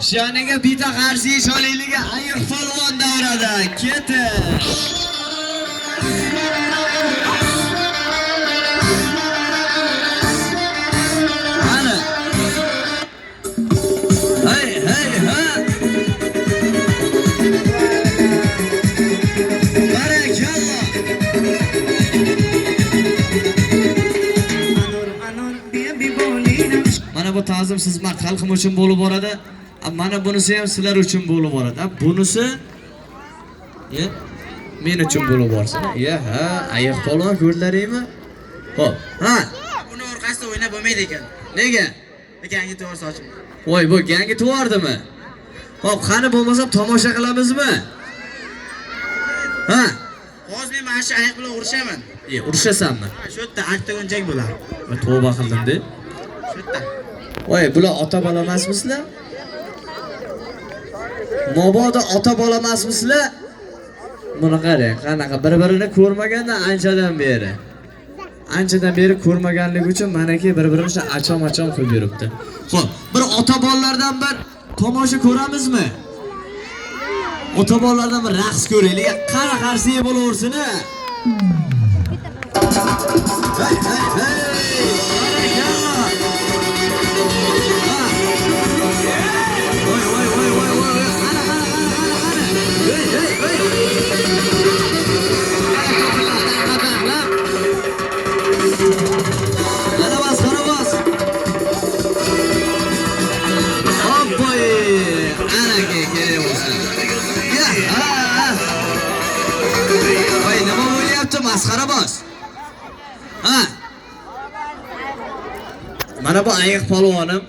Shaniga bitta qarshi sho'liliga ayiq polvon davrada keti. Ana. Hey hey ha. Barakalloh. Mana bu ta'zim xizmat xalqim uchun bo'lib boradi. Mana bunisi ham sizlar uchun bo'lib boradi. Bunisi men uchun bo'lib borsin. Ha, ayiq polvon ko'rlaringmi? Xo'p. Ha. Buni orqasida o'ynab bo'lmaydi ekan. Nega? Gangi to'g'ri sochim. Voy, bu gangi to'g'ardimi? Xo'p, qani bo'lmasa tomosha qilamizmi? Ha. Hozir men mana shu ayiq bilan urushaman. Urushasanmi? Shu yerda oktagon jang bo'ladi. Tavba qildim-da. Shu yerda. Voy, bular ota bola emasmisizlar? Mobodo ota bola emasmisizlar? Buni qarang, qanaqa bir-birini ko'rmagandan anchadan beri. Anchadan beri ko'rmaganligi uchun manaki bir-birini achom-achom qilib yuribdi. Xo'p, bir ota bolalardan bir tomosha ko'ramizmi? Ota bolalardan bir raqs ko'raylik. Qara qarsiga bo'laversin-a. Hey, hey, hey. Masxara bos. Ha. Mana bu ayiq polvonim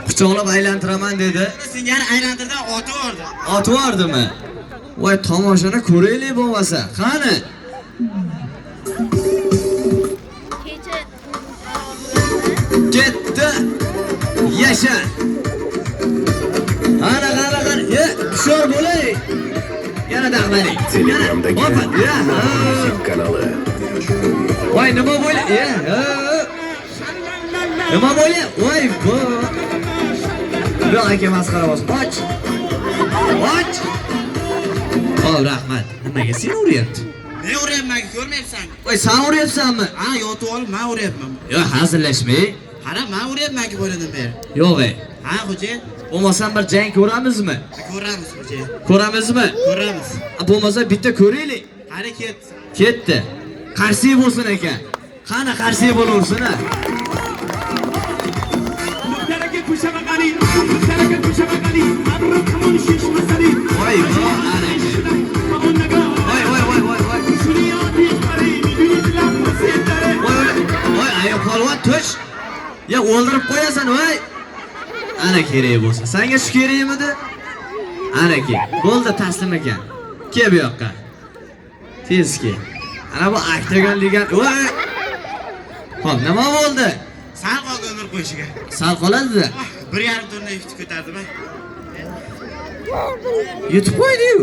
quchoqlab aylantiraman dedi. Singari aylantirdi, oti bordi. Oti bordimi? Voy, tomoshani ko'raylik bo'lmasa. Qani? Ketdi. Yasha. Ana qara. Sho'r bo'lay. Yana dag'maning. Telegram'dagi Müzik kanalı. Voy, nima bo'ldi? Nima bo'ldi? Voy, bu. Bu aka masxara bos. Och. Xo'p, rahmat. Nimaga sen uryapti? Men uryapman, ko'rmayapsan. Voy, sen uryapsanmi? Ha, yotib olib, men uryapman. Yo'q, hazillashmay. Qara, men uryapman-ku bo'ladan beri. Yo'q. Ha, xo'ja. Bo'lmasam bir jang ko'ramizmi? Ko'ramiz, xo'ja. Ko'ramizmi? Ko'ramiz. Bo'lmasa bitta ko'raylik. Qara ket. Ketdi. Qarshi bo'lsin ekan. Qani qarshi bo'laversin-a. Voy, voy, ayiq polvon tush. Ya o'ldirib qo'yasan, voy. Ana kerak bo'lsa. Senga shu kerakmidi? Ana ke. Bo'ldi, taslim ekan. Kel bu yoqqa. Tez kel. Ana bu oktagon degan. Voy. Xo'p, nima bo'ldi? Sal qoldi o'ldirib qo'yishiga. Sal qoladi-da. 1,5 tonna yutib ko'tardim-a. Yutib qo'ydi-yu.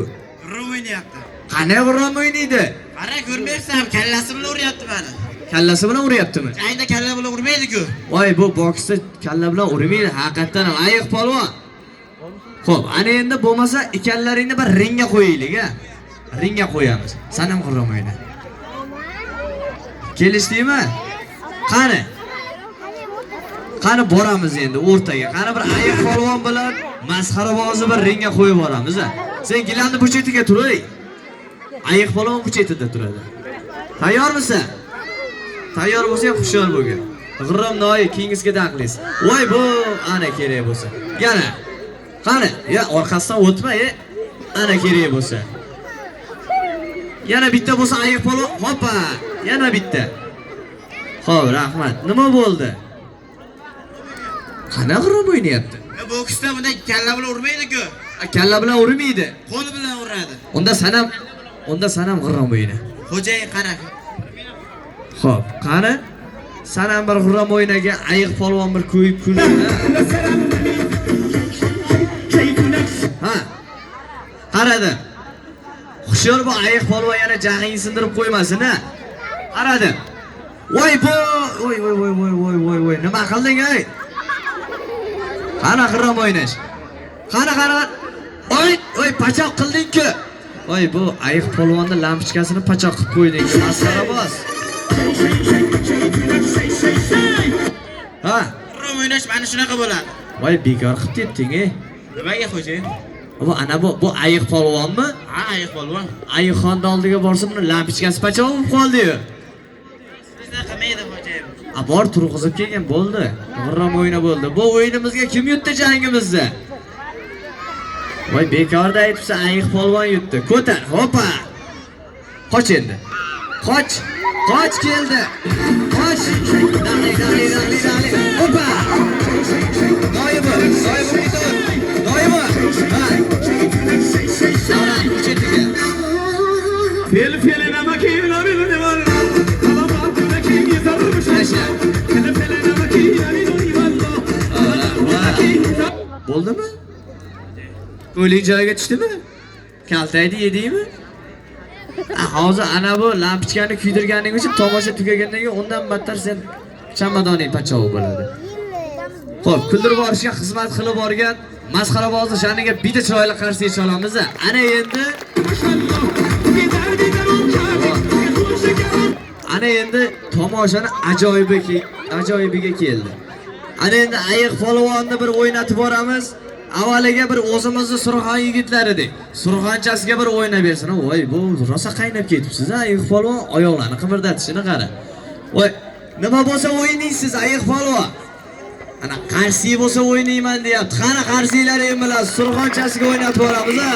Rum o'ynayapti. Qanday rum o'ynaydi? Qara, ko'rmayapsan, kallasi bilan uryapti meni. Kallasi bilan uryaptimi? Ayda kalla bilan urmaydi-ku. Voy, bu boksda kalla bilan urmaydi, haqiqatan ham ayiq polvon. Xo'p, ana endi bo'lmasa ekanlaringni bir ringga qo'yaylik-a. Ringga qo'yamiz. Sen ham qurram o'yna. Kelishdingmi? Qani? Qani boramiz endi o'rtaga. Qani bir ayiq polvon bilan masxarabozni bir ringga qo'yib boramiz-a. Sen gilamni bu chetiga turay. Ayiq polvon bu chetida turadi. Tayyormisan? Tayyor bo'lsang xushyor bo'lgin. G'irrom Noy kengizga daqlis. Voy, bu ana kerak bo'lsa. Yana. Qani? Ya orqasidan o'tma, ana kerak bo'lsa. Yana bitta bo'lsa ayiq polvon. Hoppa, yana bitta. Xo'p, rahmat. Nima bo'ldi? Qanaqa g'irrom o'ynayapti? Boksda bunday kalla bilan urmaydi-ku. Kalla bilan urmaydi. Qo'li bilan uradi. Unda sanam g'irrom o'yna. Xo'jayin qara. Xo'p, qani? San ham bir g'irrom o'ynaga ayiq polvon bir ko'yib kuldi. Ha. Qaradi. Xushyor bu ayiq polvon yana jag'ingni sindirib qo'ymasin-a. Qaradi. Voy, bu. Voy. Nima qilding, ey? Qana qirram o'ynash. Qana. Oy, pachoq qilding-ku. Oy, bu ayiq polvonni lampochkasini pachoq qilib qo'yding. Masxara bos. Ha, Qurram o'ynash mana shunaqa bo'ladi. voy bekor qilib tepding-ey. Nimaga xo'jayin? Bu ayiq polvonmi? Ha, ayiq polvon. Ayiqxonni oldiga borsa buni lampochkasi pachoq bo'lib qoldi-yu. Bizda qilmaydi xo'jayin. Bor turg'izib kelgan bo'ldi. G'irrom o'yini bo'ldi. Bu o'yinimizga kim yutdi jangimizda? Voy bekorda aytibsa ayiq polvon yutdi. Ko'tar, hopa. Qoch endi. Qoch keldi. Qoch. Dali. Hopa. Doyib. Ha. Davran uchetiga. Fel ama kiyla bir de var. Alamatına kim yazarmış. Yaşa. Fel ama kiyla bir de var. Bo'ldimi? O'lik joyiga tushdimi? Kaltaydi yedingmi? Hozir ana bu lampochkani kuydirganing uchun tomosha tugagandan keyin undan battar sen chamadoning pachovi bo'ladi. Xo'p, kuldirib borishga xizmat qilib borgan masxarabozni shaniga bitta chiroyli qarshi icha olamiz. Ana endi tomoshani ajoyibiga keldi. Ana endi ayiq polvonni bir o'ynatib boramiz. Avvaliga bir o'zimizni Surxon yigitlari dek. Surxonchasiga bir o'ynab bersin. Voy, bu rosa qaynab ketibsiz, ayiq polvon oyoqlarini qimirdatishini qara. Voy, nima bo'lsa o'ynaysiz ayiq polvon? Ana qarshi bo'lsa o'ynayman deyapti. Qani qarshiylaring bilan Surxonchasiga o'ynatib boramiz, ha?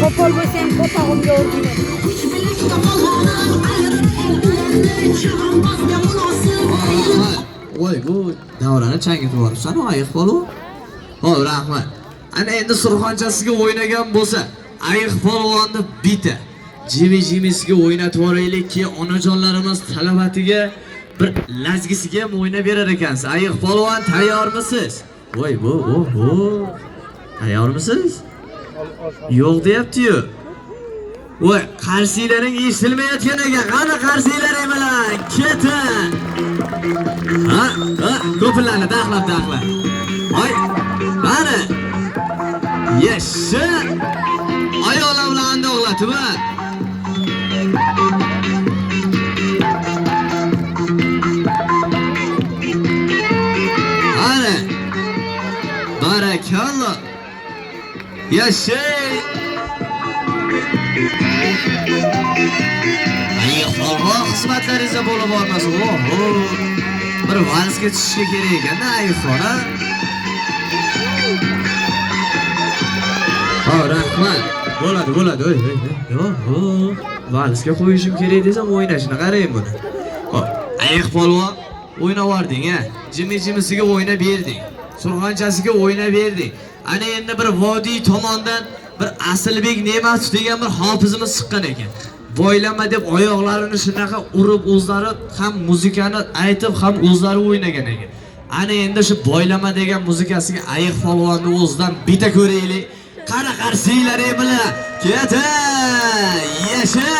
Qo'pol bo'lsang qo'pog'imga o'rgin. Voy, bu davrani changitib boribsan, ayiq polvon. Xo'p, rahmat. Ana endi Surxonchasiga o'ynagan bo'lsa, ayiq polvonni bitta jimi-jimisiga o'ynatib boraylikki, onajonlarimiz talabatiga bir lazgisiga ham o'ynab berar ekansiz. Ayiq polvon, tayyormisiz? Voy, bu, oho. Tayyormisiz? Yo'q deyapti-yu. Voy, qarshiylaring eshitilmayotgan ekan. Qani qarshiylaring bilan ketin. Ha, ko'plarni daxlab. Voy, qani. Yesha. Ayollar bilan o'g'latib. Qani. Barakalloh. Yashay! Ayiq polvon xizmatlaringizda bo'lib bormasin. Oho! Bir valsga tushishga kerak ekan-da ayiqxon, ha? Ha, rahmat. Bo'ladi. Yo'q. Valsga qo'yishim kerak desam o'ynashini qarang buni. Xo'p, ayiq polvon o'ynab yording-a. Jimi-jimisiga o'ynab berding. Surxonchasiga o'ynab berding. Ana endi bir vodiy tomondan bir Aslbek Ne'matov degan bir hofizimiz chiqqan ekan. Boylama deb oyoqlarini shunaqa urib o'zlari ham muzikani aytib, ham o'zlari o'ynagan ekan. Ana endi shu boylama degan muzikasiga ayiq polvonni o'zidan bitta ko'raylik. Qara qarsiylaring bilan keta! Yasha!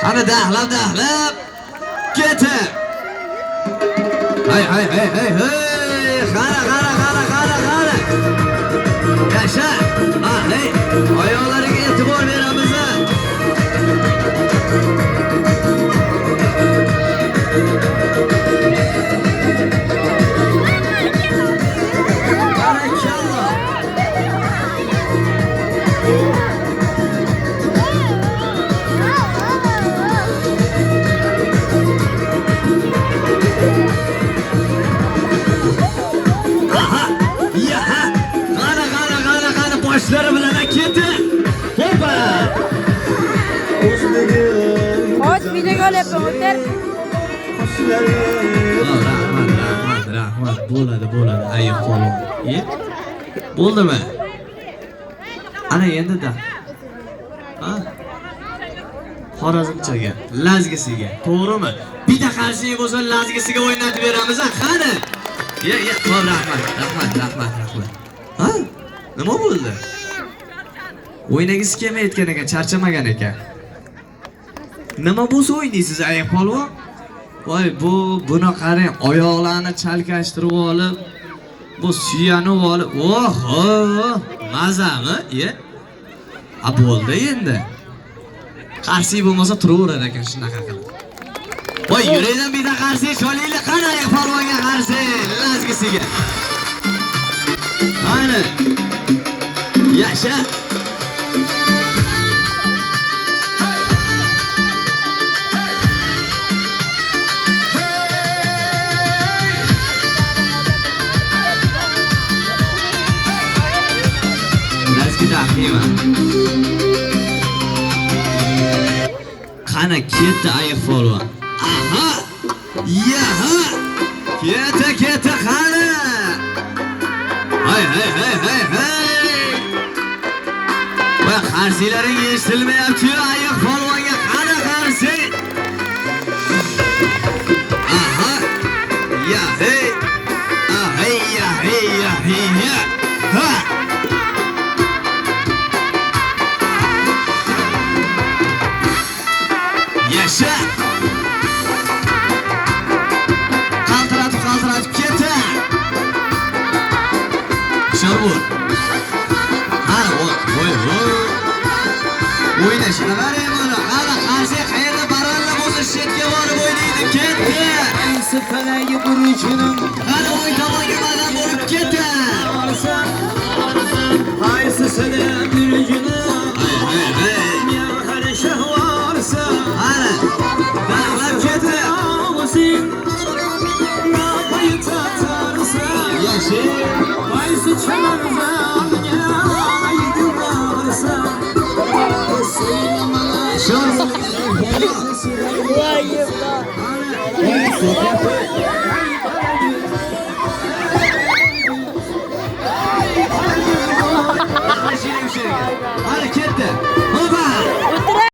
Qani daxlab. Keta! Hay. Qara. Yasha! Hey, oyoqlariga e'tibor beramiz. o'tir. Rahmat. Bo'ladi. Ayiq polvon. Bo'ldimi? Ana endi da. Ha? Xorazmchaga, lazgisiga, to'g'rimi? Bitta qarshi bo'lsa lazgisiga o'ynatib beramiz, qani? Xo'p, rahmat. Ha? Nima bo'ldi? O'ynagisi kelmayotgan ekan, charchamagan ekan. Nima bo'lsa o'ynaysiz, ayiq polvon? Voy, buni qarang, oyoqlarni chalkashtirib olib, bu suyanib olib, oho, mazami? A bo'ldi endi. Qarsi bo'lmasa turaverar ekan shunaqa qilib. Voy, yuraydan bitta qarsi sholinglar qani ayiq polvonga qarsi, lazgisiga. Mana. Yasha. Lazgida Qana ketdi ayiq polvon. Aha! Yaha! Ketdi qani! Hay. Va qarsilaring eshitilmayapti-yu ayiq polvonga qani qarsi? Aha! Yahay! Yahay! Ha! Yasha! Qaltiratib ketdi. Sharvur. Qani voy. O'ynashini qarang mana. Qani qarshi qayerda baralla bo'lsa shetga borib o'ynaydi. Ketdi. Qaysi falagi burchinim. Qani o'y tomonga magan bo'lib ketdi. Qaysi sada burchinim. Hay. Har shahvarsa. Qani. Daqlab ketdi. Yashi. Qaysi chamanzamga aydilarsa. Voy yevda.